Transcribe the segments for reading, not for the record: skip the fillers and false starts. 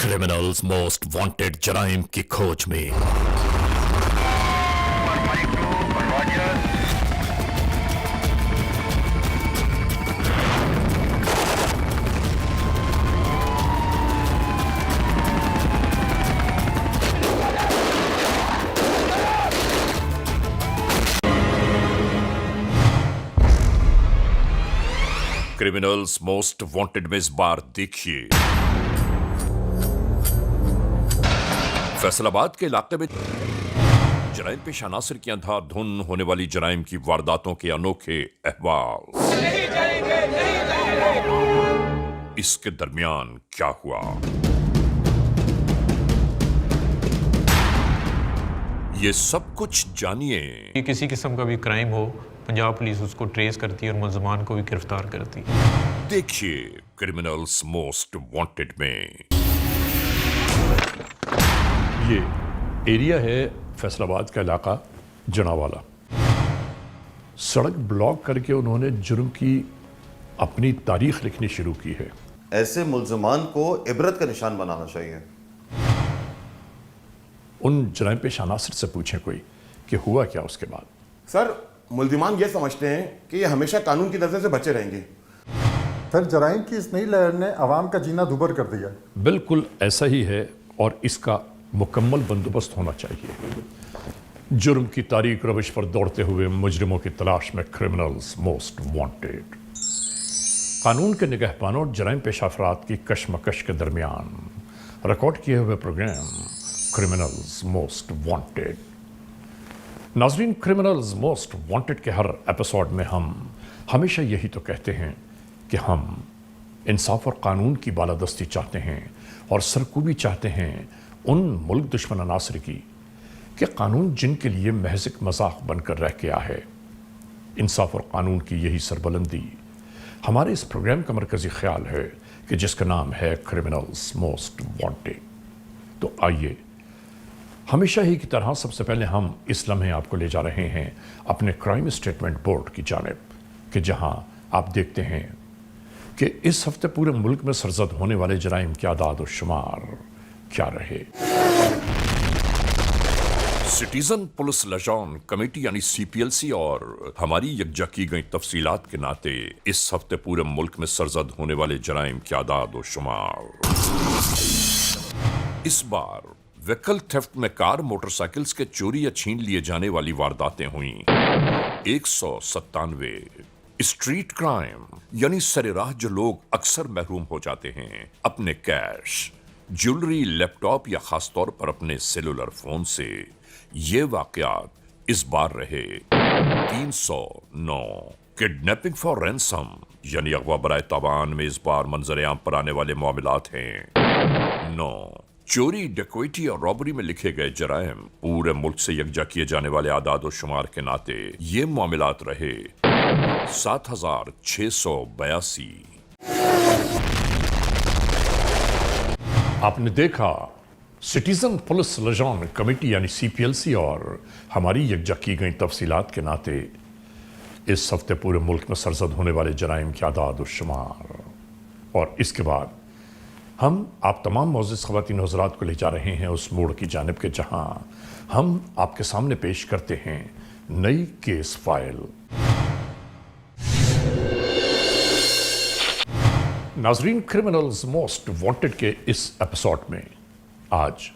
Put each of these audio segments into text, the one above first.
Criminals most wanted जराइम की खोज में क्रिमिनल्स मोस्ट वांटेड में इस बार देखिए फैसलाबाद के इलाके में जराइम पेश अनासर की अंधाधुन होने वाली जराइम की वारदातों के अनोखे अहवाल। इसके दरमियान क्या हुआ, ये सब कुछ जानिए। किसी किस्म का भी क्राइम हो, पंजाब पुलिस उसको ट्रेस करती है और मुलजमान को भी गिरफ्तार करती है। देखिए क्रिमिनल्स मोस्ट वांटेड में। ये एरिया है फैसलाबाद का इलाका जनावाला। सड़क ब्लॉक करके उन्होंने जुर्म की अपनी तारीख लिखनी शुरू की है। ऐसे मुल्ज़मान को इबरत का निशान बनाना चाहिए। उन जराइम पेश अनासर से पूछें कोई कि हुआ क्या उसके बाद। सर, मुल्ज़िमान ये समझते हैं कि ये हमेशा कानून की नज़र से बचे रहेंगे। सर, जराइम की इस नई लहर ने अवाम का जीना दुभर कर दिया। बिल्कुल ऐसा ही है और इसका मुकम्मल बंदोबस्त होना चाहिए। जुर्म की तारीख रविश पर दौड़ते हुए मुजरिमों की तलाश में क्रिमिनल्स मोस्ट वांटेड। कानून के निगहबानों और जराइम पेश अफराद की कशमकश के दरमियान रिकॉर्ड किए हुए प्रोग्राम क्रिमिनल्स मोस्ट वांटेड। नाजरीन, क्रिमिनल्स मोस्ट वांटेड के हर एपिसोड में हम हमेशा यही तो कहते हैं कि हम इंसाफ और कानून की बालादस्ती चाहते हैं और सरकूबी चाहते हैं उन मुल्क दुश्मन अनासर की कि कानून जिनके लिए महज एक मजाक बनकर रह गया है। इंसाफ और कानून की यही सरबुलंदी हमारे इस प्रोग्राम का मरकजी ख्याल है कि जिसका नाम है क्रिमिनल्स मोस्ट वांटेड। तो आइए, हमेशा ही की तरह सबसे पहले हम इस लम्हे आपको ले जा रहे हैं अपने क्राइम स्टेटमेंट बोर्ड की जानिब कि जहां आप देखते हैं कि इस हफ्ते पूरे मुल्क में सरजद होने वाले जराइम के आदाद और शुमार क्या रहे। सिटीजन पुलिस लजान कमेटी यानी सीपीएलसी और हमारी यकजा की गई तफसीलात के नाते इस हफ्ते पूरे मुल्क में सरजद होने वाले जराइम के आदाद और शुमार। इस बार व्हीकल थेफ्ट में कार मोटरसाइकिल्स के चोरी या छीन लिए जाने वाली वारदातें हुई 197। स्ट्रीट क्राइम यानी सरेराह जो लोग अक्सर महरूम हो जाते हैं अपने कैश, ज्वेलरी, लैपटॉप या खासतौर पर अपने सेलुलर फोन से, ये वाकयात इस बार रहे 309। किडनैपिंग फॉर रैंसम यानी अगवा बराए तावान में इस बार मंजर आम पर आने वाले मामलात हैं 9। चोरी, डकैती और रॉबरी में लिखे गए जराइम पूरे मुल्क से यकजा किए जाने वाले आदाद और शुमार के नाते ये मामलात रहे 7682। आपने देखा सिटीजन पुलिस लजान कमेटी यानी सीपीएलसी और हमारी यकजा की गई तफसीलात के नाते इस हफ्ते पूरे मुल्क में सरजद होने वाले जराइम के आदाद और शुमार। और इसके बाद हम आप तमाम मोअज़्ज़िज़ ख़वातीन हज़रात को ले जा रहे हैं उस मोड़ की जानिब के जहां हम आपके सामने पेश करते हैं नई केस फाइल। नाजरीन, क्रिमिनल्स मोस्ट वांटेड के इस एपिसोड में आज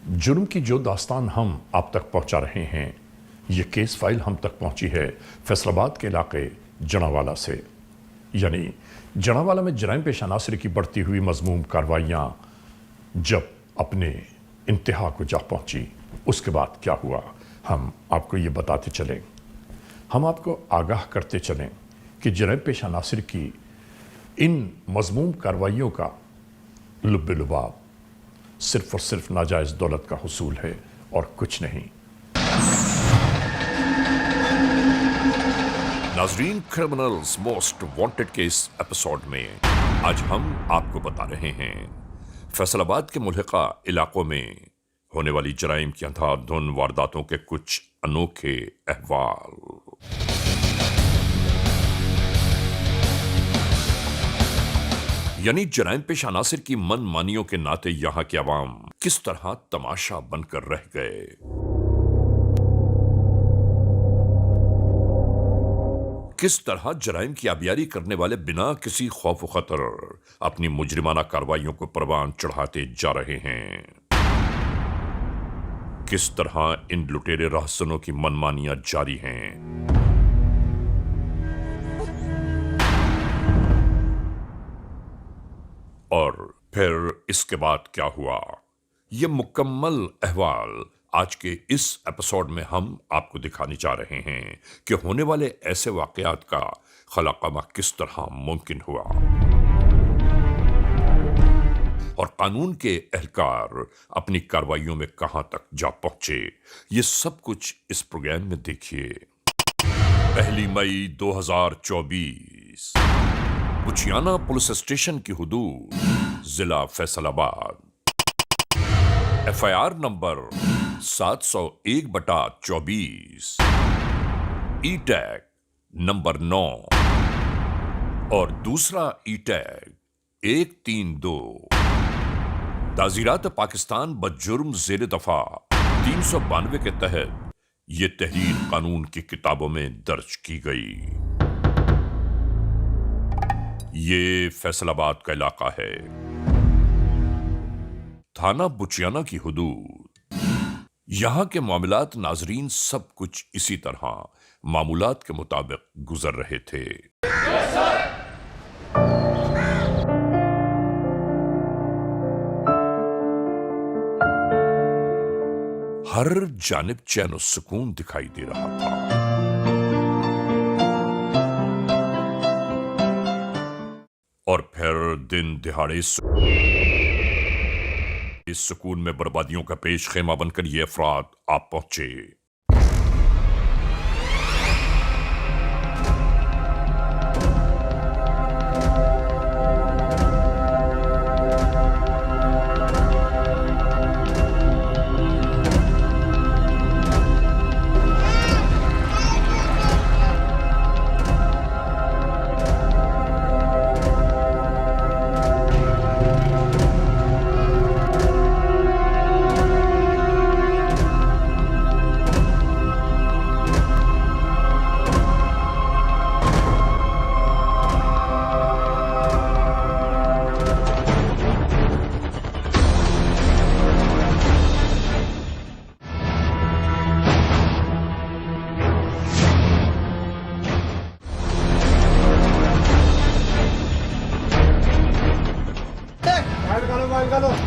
जुर्म की जो दास्तान हम आप तक पहुंचा रहे हैं, ये केस फाइल हम तक पहुंची है फैसलाबाद के इलाके जनावाला से। यानी जनावाला में जराइम पेश अनासर की बढ़ती हुई मज़मूम कार्रवाइयाँ जब अपने इंतहा को जा पहुंची, उसके बाद क्या हुआ हम आपको ये बताते चलें। हम आपको आगाह करते चलें कि जराइम पेश अनासर की इन मज़मूम कार्रवाइयों का लुब्ब-ए-लुबाब सिर्फ और सिर्फ नाजायज़ दौलत का हुसूल है और कुछ नहीं। नाजरीन, क्रिमिनल्स मोस्ट वांटेड के इस एपिसोड में आज हम आपको बता रहे हैं फैसलाबाद के मुल्हिका इलाकों में होने वाली जराइम की अंधाधुन वारदातों के कुछ अनोखे अहवाल। यानी जराइम पेश अनासिर की मन मानियों के नाते यहां के अवाम किस तरह तमाशा बनकर रह गए। किस तरह जराइम की आबियारी करने वाले बिना किसी खौफ खतर अपनी मुजरिमाना कार्रवाइयों को परवान चढ़ाते जा रहे हैं। किस तरह इन लुटेरे रहसनों की मनमानियां जारी हैं। और फिर इसके बाद क्या हुआ, यह मुकम्मल अहवाल आज के इस एपिसोड में हम आपको दिखाने जा रहे हैं कि होने वाले ऐसे वाकयात का खलाकामा किस तरह मुमकिन हुआ और कानून के एहलकार अपनी कार्रवाइयों में कहां तक जा पहुंचे। ये सब कुछ इस प्रोग्राम में देखिए। 1 मई 2024 बुचियाना पुलिस स्टेशन की हुदूद जिला फैसलाबाद। FIR नंबर 701/24, ई-टैग नंबर 9 और दूसरा ई-टैग 132 ताज़ीरात पाकिस्तान बजुर्म ज़ेर दफा 392 के तहत ये तहरीर कानून की किताबों में दर्ज की गई। ये फैसलाबाद का इलाका है, थाना बुचियाना की हुदूद। यहां के मामलात नाजरीन सब कुछ इसी तरह मामूलात के मुताबिक गुजर रहे थे। हर जानिब चैन और सुकून दिखाई दे रहा था। और फिर दिन दिहाड़े इस सुकून में बर्बादियों का पेश खेमा बनकर ये अफराद आप पहुंचे।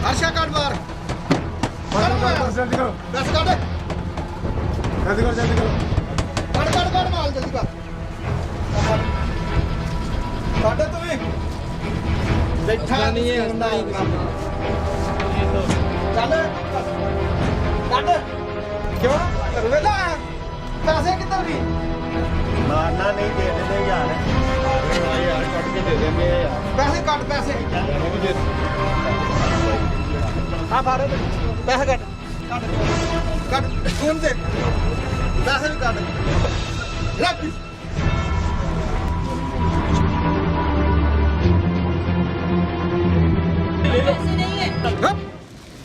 हर्षा काट बार जल्दी करो, दस काट जल्दी करो, जल्दी करो, काट माल जल्दी काट तुम्हें बैठा नहीं है बंदा काट क्यों वेला पैसे कितने भी मारना नहीं दे देंगे यार कट के दे देंगे पैसे काट पैसे हाँ भारत पैसे कट कौन से पैसे भी काट रख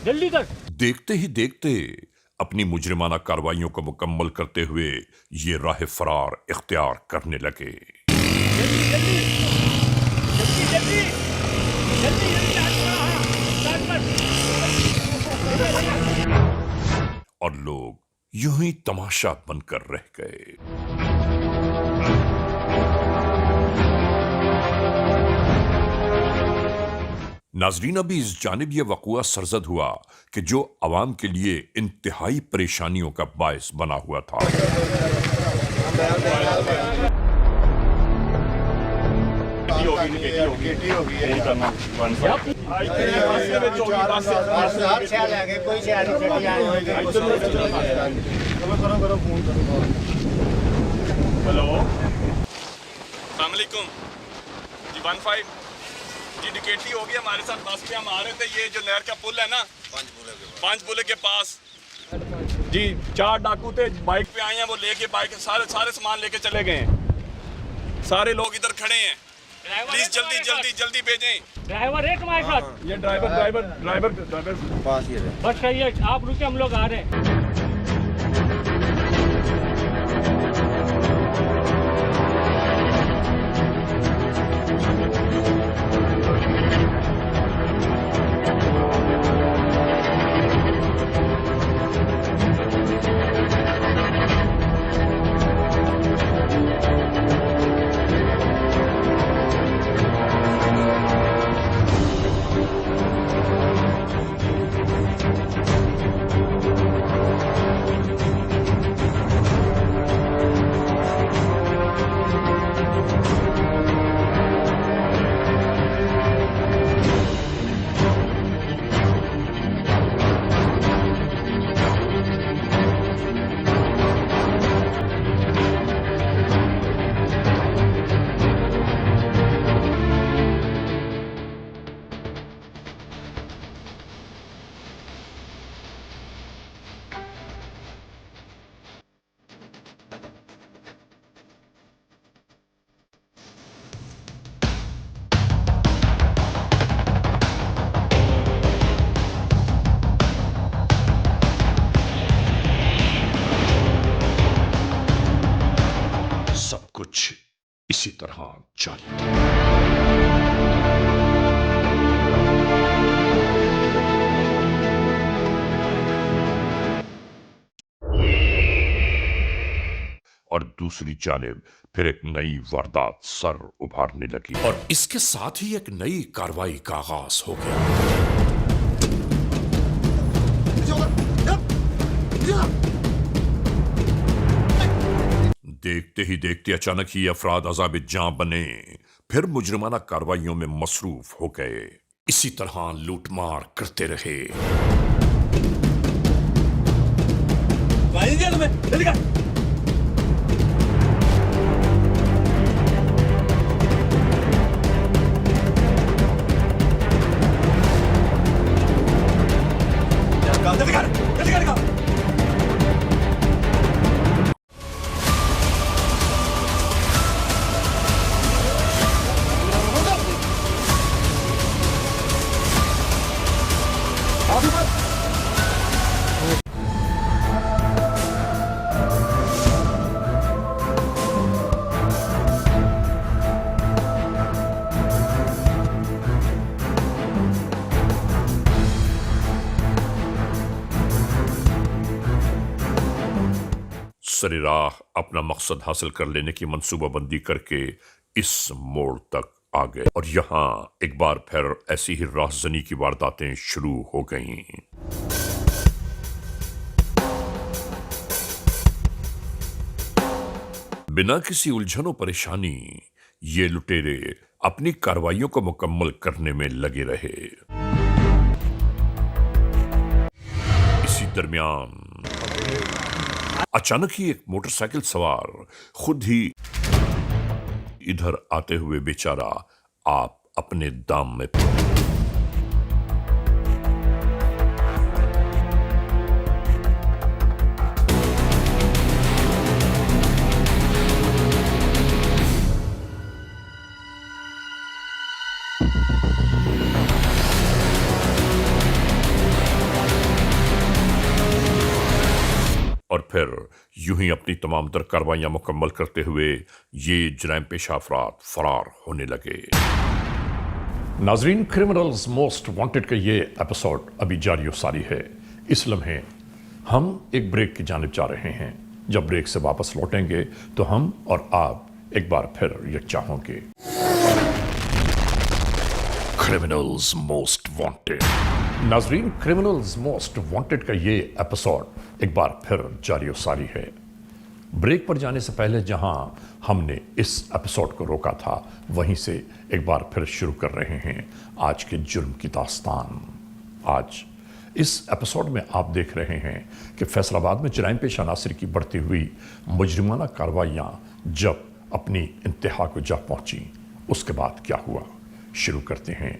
जल्दी कर। देखते ही देखते अपनी मुजरिमाना कार्रवाइयों को मुकम्मल करते हुए ये राह फरार इख्तियार करने लगे। और लोग यूं ही तमाशा बनकर रह गए। नाजरीन, अभी इस जानिब यह वक़ुआ सरजद हुआ कि जो अवाम के लिए इंतहाई परेशानियों का बायस बना हुआ था। हेलो, अस्सलाम वालेकुम जी। 15 जी डिकेटी हो गई हमारे साथ। बस पे हम आ रहे थे, ये जो नहर का पुल है ना, पांच पुल के पास जी 4 डाकू थे, बाइक पे आए हैं। वो लेके बाइक सारे सामान लेके चले गए हैं। सारे लोग इधर खड़े हैं, प्लीज जल्दी जल्दी जल्दी भेजें। ड्राइवर है तुम्हारे साथ? ये ड्राइवर पास ही है। बस सही है, आप रुके, हम लोग आ रहे हैं। सब कुछ इसी तरह जारी। और दूसरी जानिब फिर एक नई वारदात सर उभारने लगी और इसके साथ ही एक नई कार्रवाई का आगाज हो गया। देखते ही देखते अचानक ही अफराद अजाब जां बने, फिर मुजरिमाना कार्रवाइयों में मसरूफ हो गए। इसी तरह लूटमार करते रहे। सरेराह अपना मकसद हासिल कर लेने की मंसूबाबंदी करके इस मोड़ तक आ गए और यहां एक बार फिर ऐसी ही राहजनी की वारदातें शुरू हो गईं। बिना किसी उलझनों परेशानी ये लुटेरे अपनी कार्रवाइयों को मुकम्मल करने में लगे रहे। इसी दरमियान अचानक ही एक मोटरसाइकिल सवार खुद ही इधर आते हुए बेचारा आप अपने दाम में और फिर यूं ही अपनी तमाम तर कार्रवाइयां मुकम्मल करते हुए ये जराइम पेशा अफराद फरार होने लगे। नाजरीन, क्रिमिनल्स मोस्ट वांटेड का ये एपिसोड अभी जारी व सारी है। इस लम्हे हम एक ब्रेक की जानिब जा रहे हैं। जब ब्रेक से वापस लौटेंगे तो हम और आप एक बार फिर यकजा होंगे। Criminals most wanted. नाजरीन, क्रिमिनल्स मोस्ट वांटेड का ये एपिसोड एक बार फिर जारी व सारी है। ब्रेक पर जाने से पहले जहां हमने इस एपिसोड को रोका था वहीं से एक बार फिर शुरू कर रहे हैं आज के जुर्म की दास्तान। आज इस एपिसोड में आप देख रहे हैं कि फैसलाबाद में जराइम पेशा अनासर की बढ़ती हुई मुजरिमाना कार्रवाइयाँ जब अपनी इंतहा को जा पहुंची, उसके बाद क्या हुआ, शुरू करते हैं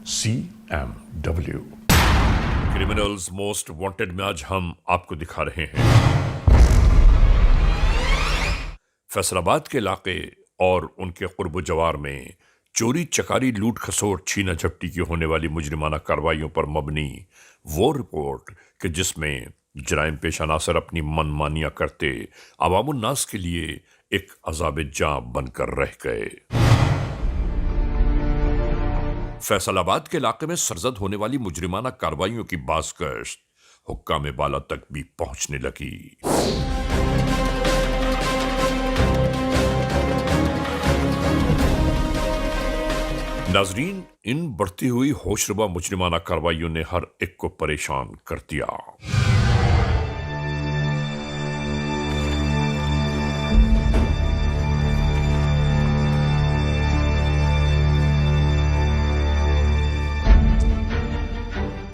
CMW। क्रिमिनल्स मोस्ट वांटेड में आज हम आपको दिखा रहे हैं फैसलाबाद के इलाके और उनके कुर्ब जवार में चोरी चकारी लूट खसोट छीना झपटी की होने वाली मुजरिमाना कार्रवाइयों पर मबनी वो रिपोर्ट कि जिसमें जराइम पेशा नासर अपनी मनमानियां करते अवामुन्नास के लिए एक अजाब जां बनकर रह गए। फैसलाबाद के इलाके में सरजद होने वाली मुजरिमाना कार्रवाइयों की बाज़गश्त हुक्काम बाला तक भी पहुंचने लगी। नाजरीन, इन बढ़ती हुई होशरुबा मुजरिमाना कार्रवाइयों ने हर एक को परेशान कर दिया।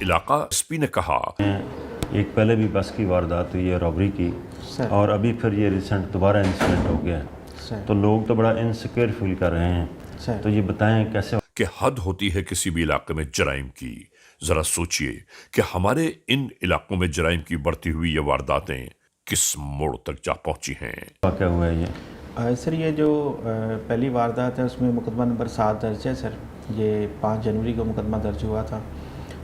इलाका एसपी ने कहा, एक पहले भी बस की वारदात हुई है रॉबरी की, और अभी फिर ये रिसेंट दोबारा इंसिडेंट हो गया है, तो लोग तो बड़ा इनसिक्योर फील कर रहे हैं। तो ये बताएं कैसे कि हद होती है किसी भी इलाके में जराइम की। जरा सोचिए कि हमारे इन इलाकों में जराइम की बढ़ती हुई ये वारदातें किस मोड़ तक जा पहुंची हैं। क्या हुआ है ये? सर ये जो पहली वारदात है उसमें मुकदमा नंबर 7 दर्ज है सर। ये 5 जनवरी को मुकदमा दर्ज हुआ था।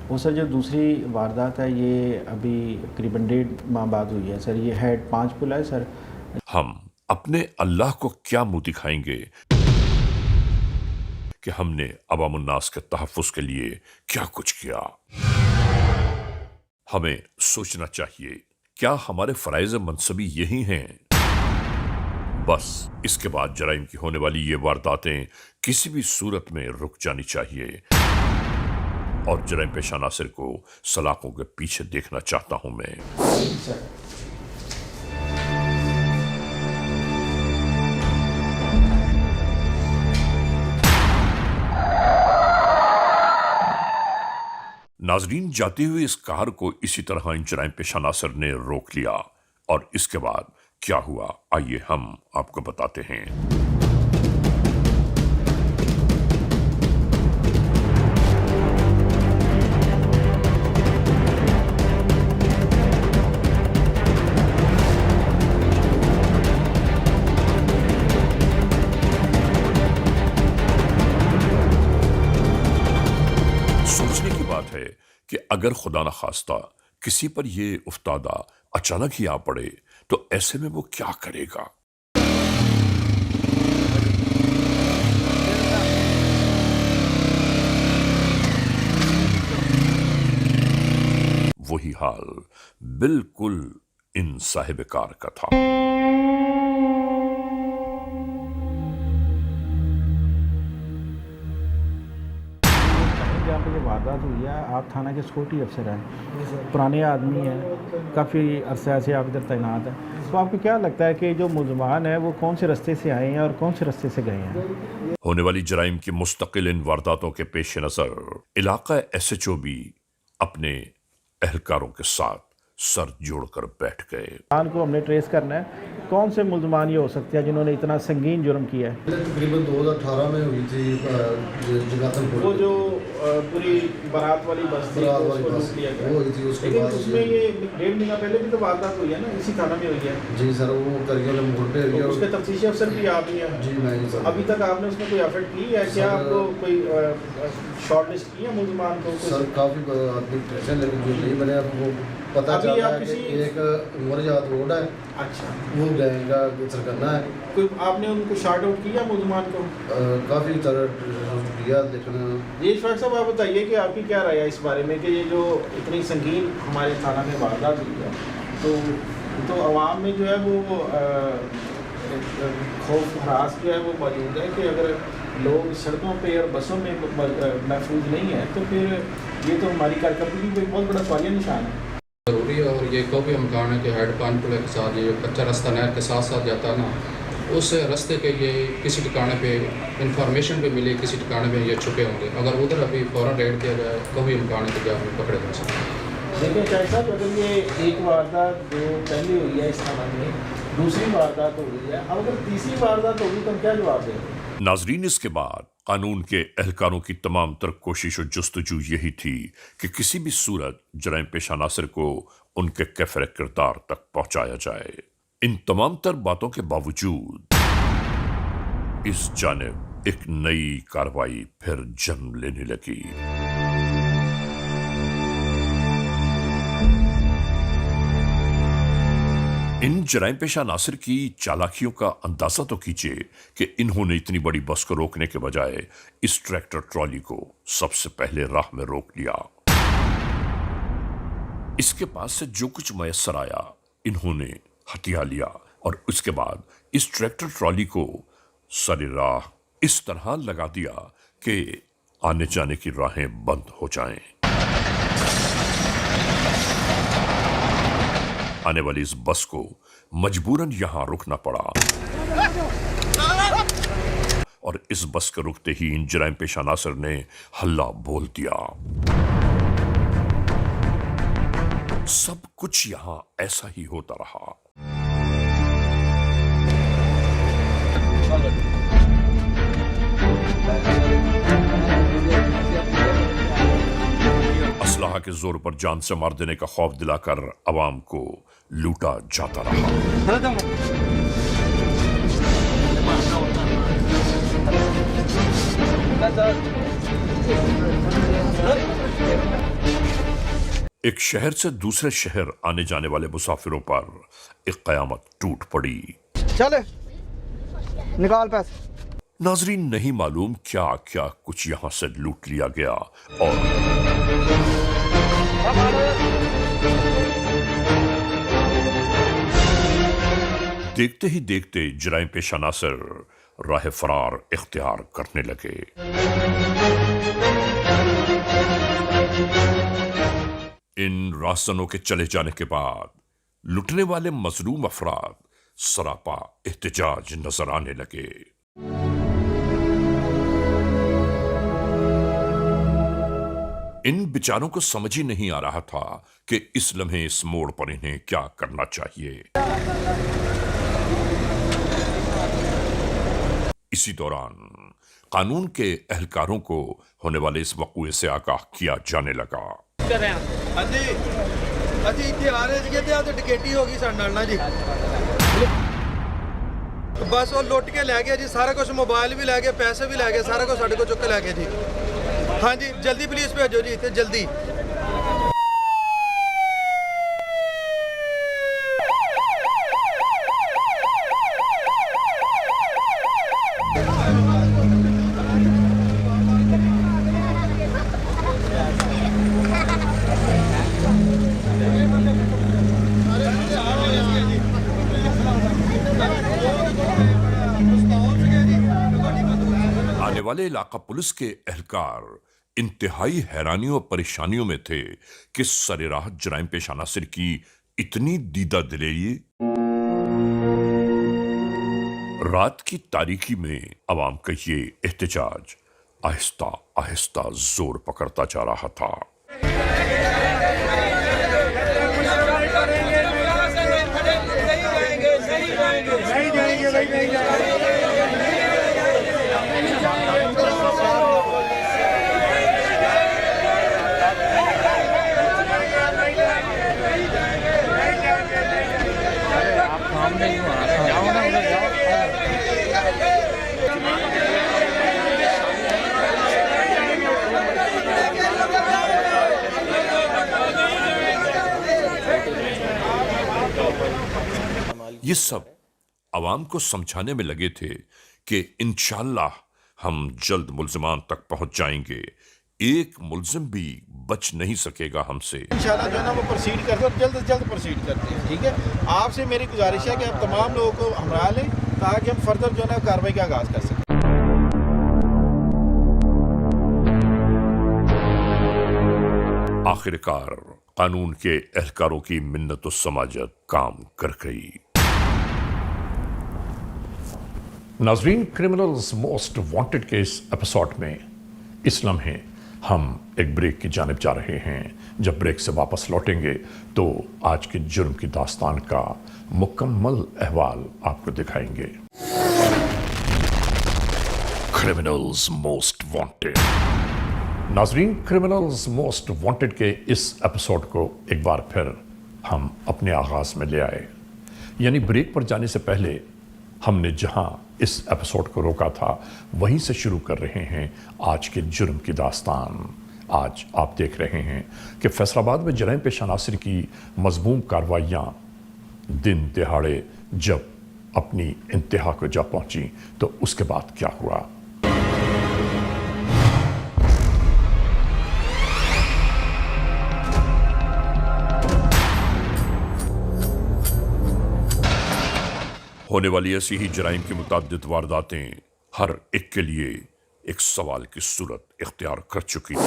वो सर जो दूसरी वारदात है ये अभी करीबन 1.5 माह बाद हुई है सर। ये हेड 5 पुल है सर। हम अपने अल्लाह को क्या मुंह दिखाएंगे कि हमने अवामुन्नास के तहफ़्फ़ुज़ के लिए क्या कुछ किया। हमें सोचना चाहिए, क्या हमारे फ़राइज़ मनसबी यही हैं? बस इसके बाद जराइम की होने वाली ये वारदातें किसी भी सूरत में रुक जानी चाहिए। और जराइम पेशा नासिर को सलाखों के पीछे देखना चाहता हूं मैं। नाजरीन, जाती हुई इस कार को इसी तरह इन जराइम पेशा नासिर ने रोक लिया और इसके बाद क्या हुआ आइए हम आपको बताते हैं। सोचने की बात है कि अगर खुदा न खास्ता किसी पर ये उफ्तादा अचानक ही आ पड़े तो ऐसे में वो क्या करेगा। वही हाल बिल्कुल इन साहिब कार का था। जहाँ पे ये वारदात हुई है, आप थाना के सिक्योरिटी अफसर हैं, पुराने आदमी हैं, काफ़ी अरसा से आप इधर तैनात हैं, तो आपको क्या लगता है कि जो मुलजमान है वो कौन से रास्ते से आए हैं और कौन से रास्ते से गए हैं? होने वाली जराइम की मुस्तकिल इन वारदातों के पेश नज़र इलाका SHO भी अपने एहलकारों के साथ सर जोड़कर बैठ गए। मुलजमान को हमने ट्रेस करना है, कौन से मुलजमान ये हो सकते हैं जिन्होंने इतना संगीन जुर्म किया है? तकरीबन 2018 में हुई थी जगातनपुर, वो जो पूरी बारात वाली बस थी, उसको लूट लिया गया। वो हुई थी, उसके लेकिन बाद उसमें ये 1.5 महीना पहले भी तो वारदात हुई है ना, इसी थाना में हुई है। जी सर, वो करके वाले मोड़ पे तो उसके तफ्तीशी अफसर भी आप ही हैं। जी मैं ही सर। अभी तक आपने उसमें कोई एफर्ट की है क्या? आपको कोई शॉर्ट लिस्ट की है मुलजमान को? सर काफ़ी आदमी ट्रेस है, लेकिन जो नहीं बने वो पता चला है कि एक उमरजात रोड है, अच्छा वो गएगा सर करना है। कोई आपने उनको शार्ट आउट किया मुलजमान को? काफ़ी तरह किया, लेकिन ये इशफाक साहब आप बताइए कि आपकी क्या राय है इस बारे में कि ये जो इतनी संगीन हमारे थाना में वारदात हुई है तो आवाम में जो है वो खौफ हरास जो है वो मौजूद है कि अगर लोग सड़कों पे और बसों में महफूज नहीं है तो फिर ये तो हमारी कारकर्दगी पे बहुत बड़ा सवालिया निशान है। ज़रूरी है। और ये को भी इम्कान है कि हेड पान पुल के साथ ये कच्चा रास्ता नहर के साथ साथ जाता है ना, उस रास्ते के ये किसी ठिकाने पे इंफॉर्मेशन भी मिली, किसी ठिकाने पे ये छुपे होंगे। अगर उधर अभी फ़ौरन रेड किया जाए तो भी इम्कान है कि आप पकड़े जा सकते हैं। देखिए चाहे साहब, अगर ये एक वारदात जो पहली हुई है इस थाना में, दूसरी वारदात हो गई है, अब अगर तीसरी वारदात होगी तो हम क्या जवाब देंगे? नाजरीन, इसके बाद कानून के एहलकारों की तमाम तर कोशिश और जुस्तजू यही थी कि किसी भी सूरत जराइम पेशा नासिर को उनके कैफर किरदार तक पहुंचाया जाए। इन तमाम तर बातों के बावजूद इस जानिब एक नई कार्रवाई फिर जन्म लेने लगी। इन जराइम पेशा नासिर की चालाकियों का अंदाजा तो कीजिए कि इन्होंने इतनी बड़ी बस को रोकने के बजाय इस ट्रैक्टर ट्रॉली को सबसे पहले राह में रोक लिया। इसके पास से जो कुछ मयसर आया इन्होंने हथिया लिया और उसके बाद इस ट्रैक्टर ट्रॉली को सरे राह इस तरह लगा दिया कि आने जाने की राहें बंद हो जाएं। आने वाली इस बस को मजबूरन यहां रुकना पड़ा और इस बस के रुकते ही इन जराइम पेशा नासिर ने हल्ला बोल दिया। सब कुछ यहां ऐसा ही होता रहा। असलाह के जोर पर जान से मार देने का खौफ दिलाकर अवाम को लूटा जाता रहा। एक शहर से दूसरे शहर आने जाने वाले मुसाफिरों पर एक कयामत टूट पड़ी। चले निकाल पैसे। नाजरीन, नहीं मालूम क्या क्या कुछ यहां से लूट लिया गया और देखते ही देखते जराइम पेशा नासिर राह फरार इख्तियार करने लगे। इन रास्तों के चले जाने के बाद लुटने वाले मजलूम अफराद सरापा एहतजाज नजर आने लगे। इन बेचारों को समझ ही नहीं आ रहा था कि इस लम्हे इस मोड़ पर इन्हें क्या करना चाहिए। इसी दौरान कानून के एहलकारों को होने वाले इस वक़ूए से आगाह किया जाने लगा। डकैती होगी जी, बस वो लुट के लै गया जी, सारा कुछ मोबाइल भी लै गए, पैसे भी लै गए, सारा कुछ साढ़े को चुक के लै गए जी। हाँ जी, जल्दी पुलिस भेजो जी इतने जल्दी। आने वाले इलाका पुलिस के एहलकार इंतहाई हैरानियों और परेशानियों में थे कि सरेराह जराइम पेशा नासिर की इतनी दीदा दिलेरी। रात की तारीकी में अवाम का ये एहतजाज आहिस्ता आहिस्ता जोर पकड़ता जा रहा था। ये सब अवाम को समझाने में लगे थे कि इंशाअल्लाह हम जल्द मुल्जिमान तक पहुंच जाएंगे, एक मुल्जिम भी बच नहीं सकेगा हमसे। इंशाल्लाह जो है ना वो प्रोसीड करते हैं और जल्द से जल्द प्रोसीड करते हैं। ठीक है, आपसे मेरी गुजारिश है कि आप तमाम लोगों को हमरा लें ताकि हम फर्दर जो है ना कार्रवाई का आगाज कर सकें। आखिरकार कानून के एहलकारों की मिन्नत और समाजत काम कर गई। नाजरीन, क्रिमिनल्स मोस्ट वांटेड के इस एपिसोड में इस लम्हे हम एक ब्रेक की जानिब जा रहे हैं। जब ब्रेक से वापस लौटेंगे तो आज के जुर्म की दास्तान का मुकम्मल अहवाल आपको दिखाएंगे। Criminals most wanted. नाजरीन, क्रिमिनल्स मोस्ट वांटेड के इस एपिसोड को एक बार फिर हम अपने आगाज में ले आए। यानी ब्रेक पर जाने से पहले हमने जहां इस एपिसोड को रोका था वहीं से शुरू कर रहे हैं आज के जुर्म की दास्तान। आज आप देख रहे हैं कि फैसलाबाद में जराइम पेशा नासिर की मजमूम कार्रवाइयाँ दिन दिहाड़े जब अपनी इंतहा को जा पहुंची तो उसके बाद क्या हुआ। होने वाली ऐसी ही जराइम की मुताद्दिद वारदातें हर एक के लिए एक सवाल की सूरत इख्तियार कर चुकी थी।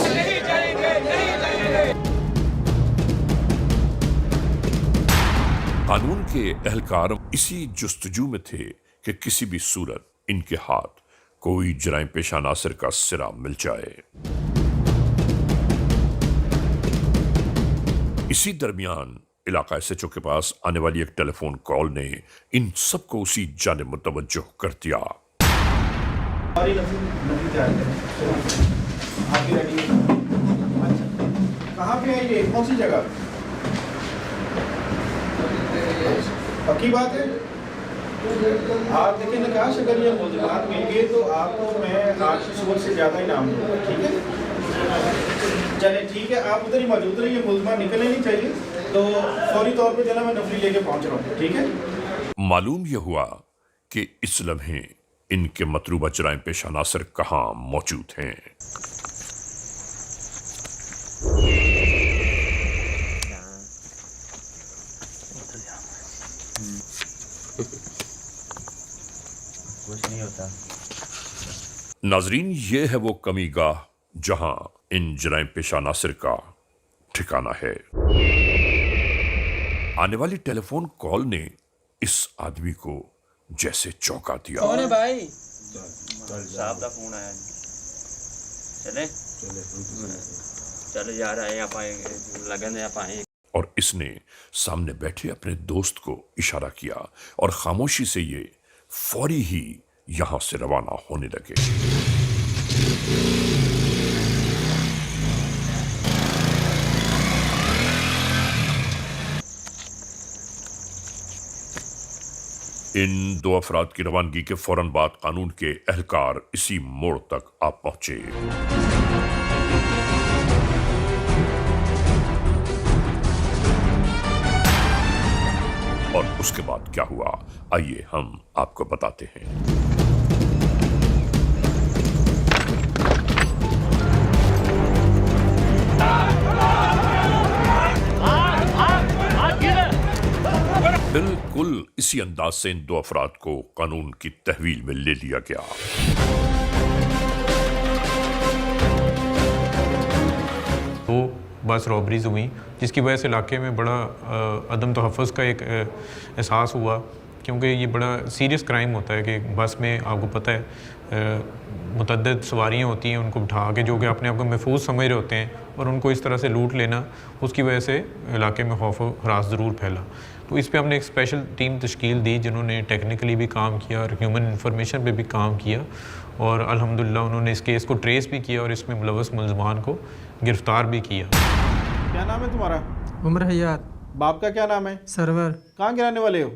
कानून के एहलकार इसी जुस्तजू में थे कि किसी भी सूरत इनके हाथ कोई जराइम पेशा नासिर का सिरा मिल जाए। इसी दरमियान इलाका एसएचओ के पास आने वाली एक टेलीफोन कॉल ने इन सबको उसी जानिब मुतवज्जो कर दिया। कहाँ पे है ये, कौन सी जगह? पक्की बात है। आप देखिए नकाश, अगर ये मुल्ज़िमात मिल गए तो आपको मैं आज सुबह से ज़्यादा इनाम दूंगा, ठीक है? चले ठीक है, आप उधर ही मौजूद रहिए, मुल्ज़िमात निकलने नहीं चाहिए, तो फौरी तौर पे जना मैं नफरी लेके पहुंच रहा हूँ, ठीक है? मालूम यह हुआ कि इस लम्हे इनके मतलूबा जराइम पेशा नासिर कहाँ मौजूद हैं। कुछ नहीं होता। नाजरीन, ये है वो कमी गाह जहां इन जराइम पेशा नासिर का ठिकाना है। आने वाली टेलीफोन कॉल ने इस आदमी को जैसे चौंका दिया। कौन है भाई? साहब का फोन आया। चले चले जा रहे हैं, आप आएंगे, लगन है, आप आएंगे। और इसने सामने बैठे अपने दोस्त को इशारा किया और खामोशी से ये फौरी ही यहां से रवाना होने लगे। इन दो अफराद की रवानगी के फौरन बाद कानून के एहलकार इसी मोड़ तक आ पहुंचे। और उसके बाद क्या हुआ, आइए हम आपको बताते हैं। बिल्कुल इसी अंदाज से इन दो अफराद को कानून की तहवील में ले लिया गया। तो बस रॉबरीज हुई जिसकी वजह से इलाके में बड़ा अदम तहफ़्फ़ुज़ का एक एहसास हुआ, क्योंकि ये बड़ा सीरियस क्राइम होता है कि बस में आपको पता है मुतअद्दिद सवारियाँ होती हैं, उनको बिठा के जो कि अपने आप को महफूज समझ रहे होते हैं और उनको इस तरह से लूट लेना, उसकी वजह से इलाके में खौफ व हरास ज़रूर फैला। तो इस पे हमने एक स्पेशल टीम तश्कील दी जिन्होंने टेक्निकली भी काम किया और ह्यूमन इंफॉर्मेशन पे भी काम किया, और अल्हम्दुलिल्लाह उन्होंने इस केस को ट्रेस भी किया और इसमें मुलव्वस मुल्ज़मान को गिरफ़्तार भी किया। क्या नाम है तुम्हारा? उम्र हयात। बाप का क्या नाम है? सरवर। कहाँ के रहने वाले हो?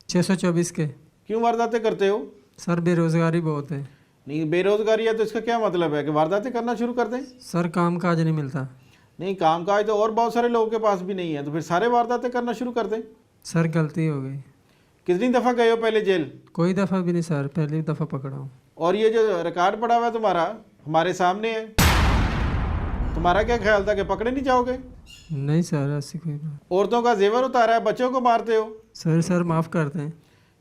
624 के। क्यों वारदातें करते हो? सर बेरोज़गारी बहुत है। नहीं, बेरोज़गारी है तो इसका क्या मतलब है कि वारदातें करना शुरू कर दें? सर काम काज नहीं मिलता। नहीं, काम काज तो और बहुत सारे लोगों के पास भी नहीं है, तो फिर सारे वारदातें करना शुरू कर दें? सर गलती हो गई। कितनी दफ़ा गए हो पहले जेल? कोई दफ़ा भी नहीं सर, पहली दफ़ा पकड़ा हूँ। और ये जो रिकॉर्ड पड़ा हुआ है तुम्हारा हमारे सामने है, तुम्हारा क्या ख्याल था कि पकड़े नहीं जाओगे? नहीं सर, ऐसी कोई बात। औरतों का जेवर उतारा है, बच्चों को मारते हो। सर माफ़ कर दें।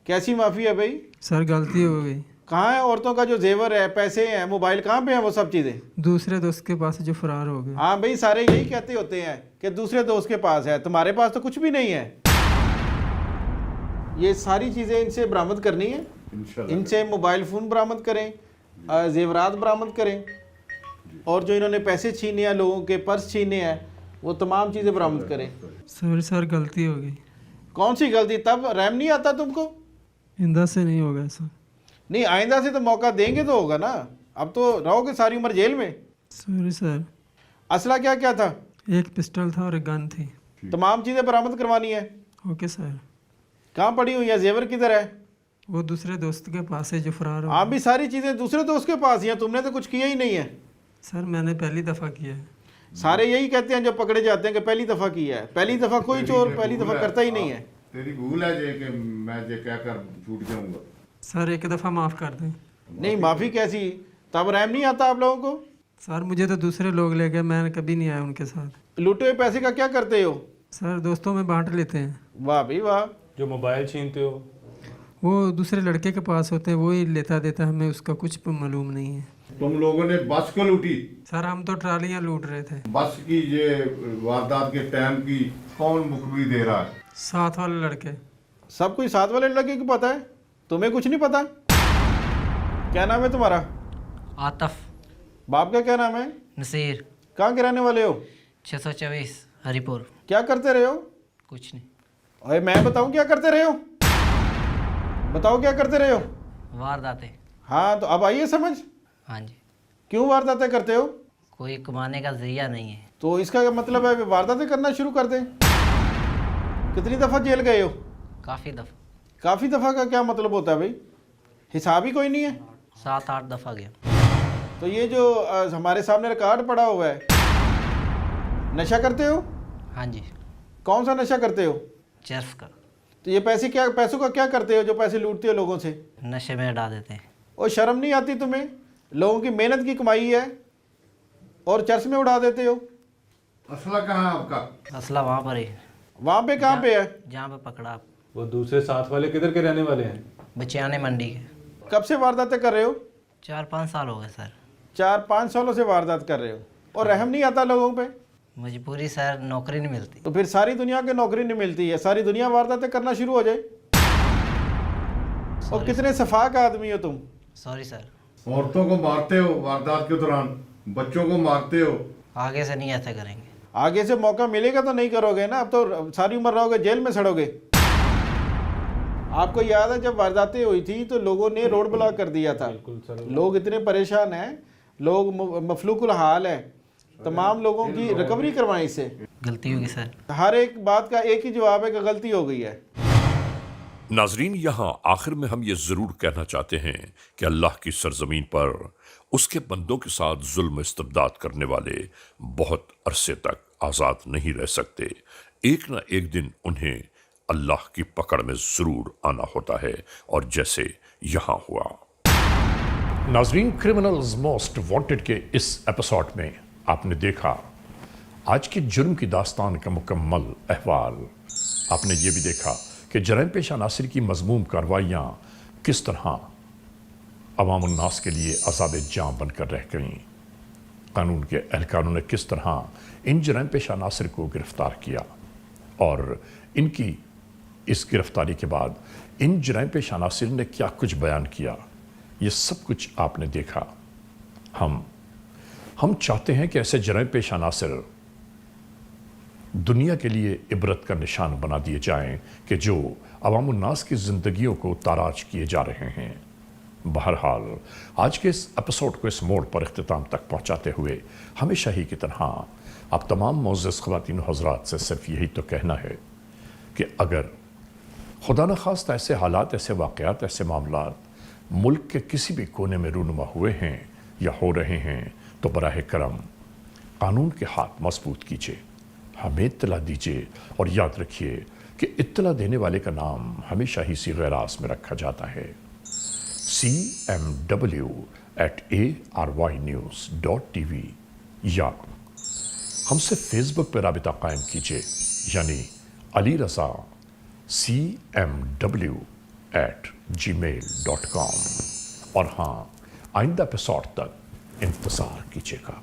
कैसी माफ़ी है भाई? सर गलती हो गई। कहाँ है औरतों का जो जेवर है, पैसे हैं, मोबाइल, कहाँ पे हैं वो सब चीज़ें? दूसरे दोस्त के पास जो फरार हो गए। हाँ भाई, सारे यही कहते होते हैं कि दूसरे दोस्त के पास है, तुम्हारे पास तो कुछ भी नहीं है। ये सारी चीज़ें इनसे बरामद करनी है, इनसे मोबाइल फ़ोन बरामद करें, जेवरात बरामद करें, और जो इन्होंने पैसे छीने हैं, लोगों के पर्स छीने हैं, वो तमाम चीज़ें बरामद करें। सर गलती हो गई। कौन सी गलती? तब रहम नहीं आता तुमको? आइंदा से नहीं होगा सर। नहीं, आइंदा से तो मौका देंगे तो होगा ना, अब तो रहोगे सारी उम्र जेल में। Sorry sir. असला क्या क्या था? एक पिस्टल था और एक गन थी। तमाम चीज़ें बरामद करवानी है। Okay sir. कहाँ पड़ी हुई है? जेवर किधर है? वो दूसरे दोस्त के पास है जो फरार हो आप भी सारी चीज़ें दूसरे दोस्त के पास ही हैं, तुमने तो कुछ किया ही नहीं है। सर मैंने पहली दफ़ा किया है। सारे यही कहते हैं जब पकड़े जाते हैं कि पहली दफ़ा किया है। पहली दफ़ा कोई चोर पहली दफ़ा करता ही नहीं है। तेरी भूल है जे कि मैं जे क्या कर छूट जाऊंगा। सर एक दफ़ा माफ़ कर दें। नहीं माफ़ी कैसी, तब रहम नहीं आता आप लोगों को? सर मुझे तो दूसरे लोग ले गए, मैं कभी नहीं आया उनके साथ। लूटे हुए पैसे का क्या करते हो? सर दोस्तों में बांट लेते हैं। वाह भाई वाह। जो मोबाइल छीनते हो वो दूसरे लड़के के पास होते हैं, वो ही लेता देता है, हमें उसका कुछ मालूम नहीं है। तुम लोगों ने बस को लूटी? सर हम तो ट्रालियाँ लूट रहे थे। बस की ये वारदात के टाइम की कौन मुखबिरी दे रहा है? साथ वाले लड़के। सब कुछ साथ वाले लड़के को पता है, तुम्हें कुछ नहीं पता? क्या नाम है तुम्हारा? आतफ। बाप का क्या नाम है? नसीर। कहाँ के रहने वाले हो? 624 हरिपुर। क्या करते रहे हो? कुछ नहीं। अरे मैं बताऊं क्या करते रहे हो? बताओ क्या करते रहे हो? वारदातें। हाँ तो अब आइए समझ। हाँ जी। क्यों वारदातें करते हो? कोई कमाने का जरिया नहीं है। तो इसका क्या मतलब है वारदातें करना शुरू कर दें? कितनी दफ़ा जेल गए हो? काफ़ी दफ़ा। काफ़ी दफ़ा का क्या मतलब होता है भाई? हिसाब ही कोई नहीं है। 7-8 दफ़ा गया। तो ये जो हमारे सामने रिकॉर्ड पड़ा हुआ है, नशा करते हो? हाँ जी। कौन सा नशा करते हो? चर्स का। तो ये पैसों का क्या करते हो जो पैसे लूटते हो लोगों से? नशे में डाल देते हैं। और शर्म नहीं आती तुम्हें? लोगों की मेहनत की कमाई है और चर्च में उड़ा देते हो। असला कहाँ है आपका? असला वहाँ पर ही। वहाँ पे कहाँ पे है? जहाँ पे पकड़ा आप। वो दूसरे साथ वाले किधर के रहने वाले हैं? बचियाने मंडी के। कब से वारदातें कर रहे हो? 4-5 साल हो गए सर। 4-5 सालों से वारदात कर रहे हो और रहम नहीं आता लोगों पे? मजबूरी सर, नौकरी नहीं मिलती। तो फिर सारी दुनिया की नौकरी नहीं मिलती है, सारी दुनिया वारदातें करना शुरू हो जाए। और कितने सफाक आदमी हो तुम। Sorry sir. औरतों को मारते हो वारदात के दौरान, बच्चों को मारते हो। आगे से नहीं ऐसा करेंगे। आगे से मौका मिलेगा तो नहीं करोगे ना, अब तो सारी उम्र रहोगे जेल में सड़ोगे। आपको याद है जब वारदातें हुई थी तो लोगों ने रोड ब्लॉक कर दिया था। लोग इतने परेशान हैं, लोग मफलूकुल हाल है, तमाम लोगों की रिकवरी करवाएं इससे। गलती होगी सर। हर एक बात का एक ही जवाब है कि गलती हो गई है। नाजरीन, यहाँ आखिर में हम ये जरूर कहना चाहते हैं कि अल्लाह की सरजमीन पर उसके बंदों के साथ जुल्म इस्तबदाद करने वाले बहुत अरसे तक आज़ाद नहीं रह सकते। एक न एक दिन उन्हें अल्लाह की पकड़ में ज़रूर आना होता है, और जैसे यहाँ हुआ। नाजरीन, क्रिमिनल्स मोस्ट वांटेड के इस एपिसोड में आपने देखा आज के जुर्म की दास्तान का मुकम्मल अहवाल। आपने ये भी देखा कि जराइम पेश अनासिर की मज़मूम कार्रवाइयाँ किस तरह अवाम उन्नास के लिए अज़ाब जाँ बनकर रह गईं। कानून के एहलकारों ने किस तरह इन जराइम पेश अनासिर को गिरफ़्तार किया, और इनकी इस गिरफ़्तारी के बाद इन जराइम पेश अनासिर ने क्या कुछ बयान किया, ये सब कुछ आपने देखा। हम चाहते हैं कि ऐसे जराइम पेश अनासिर दुनिया के लिए इबरत का निशान बना दिए जाएं कि जो अवाम उन्नास की ज़िंदगियों को ताराज किए जा रहे हैं। बहरहाल आज के इस एपिसोड को इस मोड़ पर इख्तिताम तक पहुंचाते हुए हमेशा ही की तरह आप तमाम मोअज़्ज़ज़ ख़वातीन व हज़रात से सिर्फ यही तो कहना है कि अगर खुदा न खास्ता ऐसे हालात, ऐसे वाक़यात, ऐसे मामलात मुल्क के किसी भी कोने में रूनुमा हुए हैं या हो रहे हैं तो बराह करम कानून के हाथ मजबूत कीजिए, हमें इत्तला दीजिए, और याद रखिए कि इत्तला देने वाले का नाम हमेशा ही सीग़े रास में रखा जाता है, cmw@arYnews.tv, या हमसे फेसबुक पर राबिता कायम कीजिए, यानी अली रज़ा cmw@gmail.com। और हाँ, आइंदा एपिसोड तक इंतज़ार कीजिएगा।